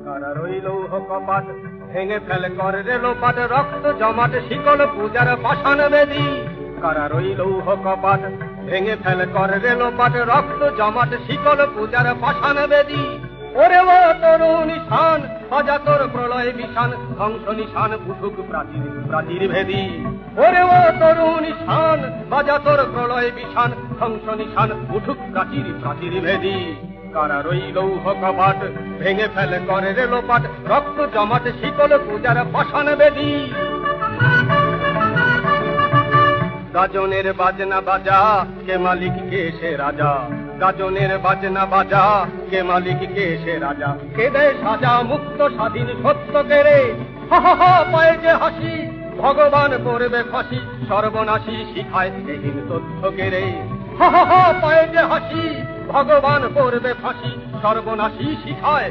কারা রইল কপাট ভেঙে ফেলে করে রেলোপাট রক্ত জমাট শিকল পূজার পাষাণ বেদী কারা রইল কপাট ভেঙে ফেলে করে রেলোপাট রক্ত জমাট শিকল পূজার পাষাণ বেদী ওরে ও তরুণ নিশান বাজা তোর প্রলয় বিশান ধ্বংস নিশান উঠুক প্রাচীর প্রাচীর ভেদী ওরে ও তরুণ নিশান বাজা তোর প্রলয় বিশান ধ্বংস নিশান উঠুক প্রাচীর প্রাচীর ভেদী কারা রইল কপাট ভেঙে ফেলে করে রেলোপাট রক্ত জমাট শিকল পূজার পাষাণ বেদী গাজনের বাজনা বাজা কে মালিক কে সে রাজা গাজনের বাজনা বাজা কে মালিক কে সে রাজা কে দেয় সাজা মুক্ত স্বাধীন সত্য কেড়ে হা হা হা পায়ে যে হাসি ভগবান করবে ফাঁসি সর্বনাশী শিখায় এহীন তথ্য কেড়ে হা হা হা পায়ে যে হাসি ভগবান করবে ফাঁসি সর্বনাশী শিখায়